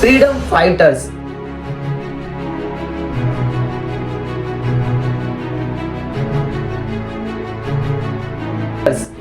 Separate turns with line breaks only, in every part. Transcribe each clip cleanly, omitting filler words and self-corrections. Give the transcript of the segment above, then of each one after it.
Freedom fighters.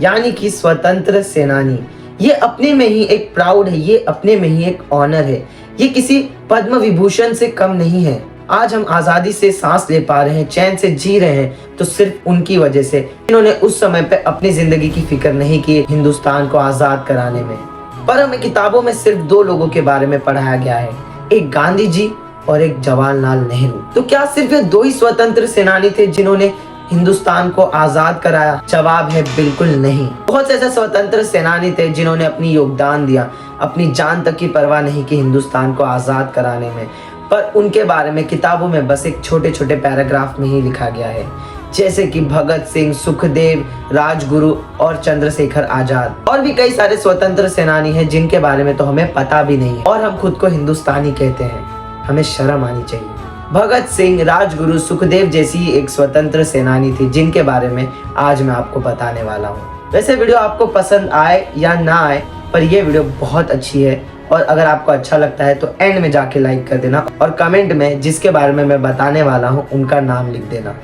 यानी कि स्वतंत्र सेनानी। ये अपने में ही एक प्राउड है, ये अपने में ही एक ऑनर है, ये किसी पद्म विभूषण से कम नहीं है। आज हम आजादी से सांस ले पा रहे हैं, चैन से जी रहे हैं, तो सिर्फ उनकी वजह से। इन्होंने उस समय पे अपनी जिंदगी की फिक्र नहीं की हिंदुस्तान को आजाद कराने में। पर हमें किताबों में सिर्फ दो लोगों के बारे में पढ़ाया गया है, एक गांधी जी और एक जवाहरलाल नेहरू। तो क्या सिर्फ ये दो ही स्वतंत्र सेनानी थे जिन्होंने हिंदुस्तान को आजाद कराया? जवाब है बिल्कुल नहीं। बहुत से ऐसे स्वतंत्र सेनानी थे जिन्होंने अपनी योगदान दिया, अपनी जान तक की परवाह नहीं की हिंदुस्तान को आजाद कराने में। पर उनके बारे में किताबों में बस एक छोटे छोटे पैराग्राफ में ही लिखा गया है, जैसे कि भगत सिंह, सुखदेव, राजगुरु और चंद्रशेखर आजाद। और भी कई सारे स्वतंत्र सेनानी हैं जिनके बारे में तो हमें पता भी नहीं है, और हम खुद को हिंदुस्तानी कहते हैं। हमें शर्म आनी चाहिए। भगत सिंह, राजगुरु, सुखदेव जैसी एक स्वतंत्र सेनानी थी जिनके बारे में आज मैं आपको बताने वाला हूँ। वैसे वीडियो आपको पसंद आए या ना आए, पर यह वीडियो बहुत अच्छी है, और अगर आपको अच्छा लगता है तो एंड में जाके लाइक कर देना, और कमेंट में जिसके बारे में मैं बताने वाला हूँ उनका नाम लिख देना।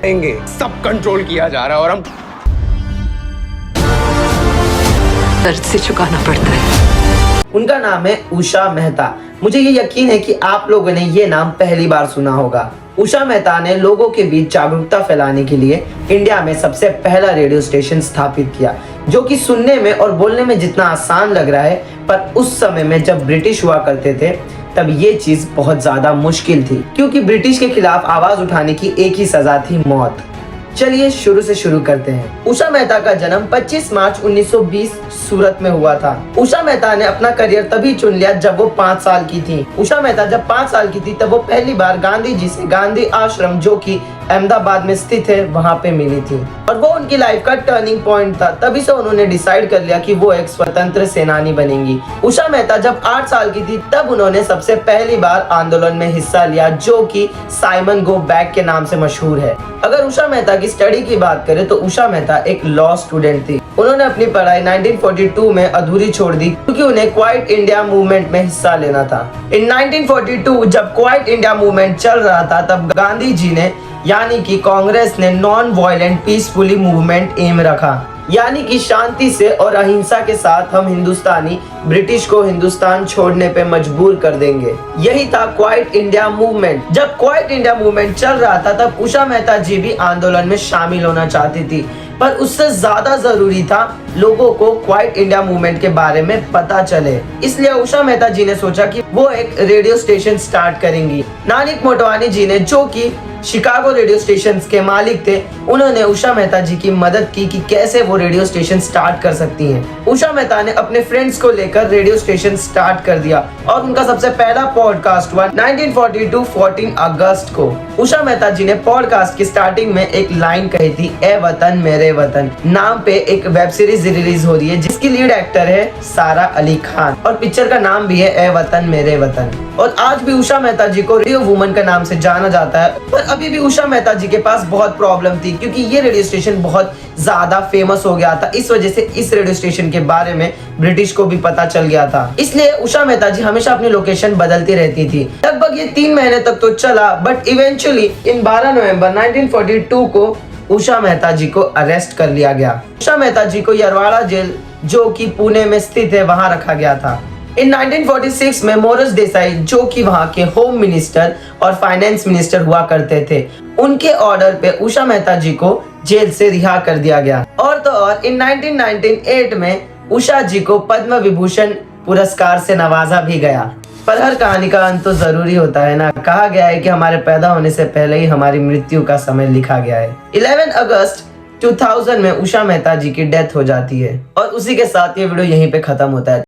सब कंट्रोल किया जा रहा है और हम
दर्द से चुकाना पड़ता है।
उनका नाम है उषा मेहता। मुझे ये यकीन है कि आप लोगों ने ये नाम पहली बार सुना होगा। उषा मेहता ने लोगों के बीच जागरूकता फैलाने के लिए इंडिया में सबसे पहला रेडियो स्टेशन स्थापित किया, जो कि सुनने में और बोलने में जितना आसान लग रहा है, पर उस समय में जब ब्रिटिश हुआ करते थे तब ये चीज बहुत ज्यादा मुश्किल थी, क्योंकि ब्रिटिश के खिलाफ आवाज उठाने की एक ही सजा थी, मौत। चलिए शुरू से शुरू करते हैं। उषा मेहता का जन्म 25 मार्च 1920 सूरत में हुआ था। उषा मेहता ने अपना करियर तभी चुन लिया जब वो 5 साल की थी। उषा मेहता जब 5 साल की थी तब वो पहली बार गांधी जी से गांधी आश्रम, जो कि अहमदाबाद में स्थित है, वहाँ पे मिली थी, और वो उनकी लाइफ का टर्निंग पॉइंट था। तभी से उन्होंने डिसाइड कर लिया कि वो एक स्वतंत्र सेनानी बनेंगी। उषा मेहता जब 8 साल की थी तब उन्होंने सबसे पहली बार आंदोलन में हिस्सा लिया, जो कि साइमन गो बैक के नाम से मशहूर है। अगर उषा मेहता की स्टडी की बात करें तो उषा मेहता एक लॉ स्टूडेंट थी। उन्होंने अपनी पढ़ाई 1942 में अधूरी छोड़ दी, क्योंकि उन्हें क्वाइट इंडिया मूवमेंट में हिस्सा लेना था। इन 1942 जब क्वाइट इंडिया मूवमेंट चल रहा था तब गांधी जी ने, यानी कि कांग्रेस ने, non violent peacefully movement aim रखा, यानी कि शांति से और अहिंसा के साथ हम हिंदुस्तानी ब्रिटिश को हिंदुस्तान छोड़ने पे मजबूर कर देंगे। यही था क्वाइट इंडिया मूवमेंट। जब क्वाइट इंडिया मूवमेंट चल रहा था तब उषा मेहता जी भी आंदोलन में शामिल होना चाहती थी, पर उससे ज्यादा जरूरी था लोगों को क्वाइट इंडिया मूवमेंट के बारे में पता चले। इसलिए उषा मेहता जी ने सोचा कि वो एक रेडियो स्टेशन स्टार्ट करेंगी। नानिक मोटवानी जी ने, जो कि शिकागो रेडियो स्टेशन के मालिक थे, उन्होंने उषा मेहता जी की मदद की कि कैसे वो रेडियो स्टेशन स्टार्ट कर सकती हैं। उषा मेहता ने अपने फ्रेंड्स को लेकर रेडियो स्टेशन स्टार्ट कर दिया, और उनका सबसे पहला पॉडकास्ट हुआ 1942 14 अगस्त को। उषा मेहता जी ने पॉडकास्ट की स्टार्टिंग में एक लाइन कही थी, ए वतन मेरे वतन नाम पे एक वेब सीरीज रिलीज हो रही है जिसकी लीड एक्टर है सारा अली खान, और पिक्चर का नाम भी है ए वतन मेरे वतन। और आज भी उषा मेहता जी को रेडियो वुमन का नाम से जाना जाता है। पर अभी भी उषा मेहता जी के पास बहुत प्रॉब्लम थी, क्योंकि ये रेडियो स्टेशन बहुत ज्यादा फेमस हो गया था। इस वजह से इस रेडियो स्टेशन के बारे में ब्रिटिश को भी पता चल गया था। इसलिए उषा मेहता जी हमेशा अपनी लोकेशन बदलती रहती थी। लगभग ये 3 महीने तक तो चला, बट इवेंचुअली इन 12 नवंबर 1942 को उषा मेहता जी को अरेस्ट कर लिया गया। उषा मेहता जी को यरवाड़ा जेल, जो कि पुणे में स्थित है, वहां रखा गया था। इन 1946 में मोरारजी देसाई, जो कि वहां के होम मिनिस्टर और फाइनेंस मिनिस्टर हुआ करते थे, उनके ऑर्डर पे उषा मेहता जी को जेल से रिहा कर दिया गया। और तो और इन 1998 में उषा जी को पद्म विभूषण पुरस्कार से नवाजा भी गया। पर हर कहानी का अंत तो जरूरी होता है ना। कहा गया है कि हमारे पैदा होने से पहले ही हमारी मृत्यु का समय लिखा गया है। 11 अगस्त 2000 में उषा मेहता जी की डेथ हो जाती है, और उसी के साथ ये वीडियो यहीं पे खत्म होता है।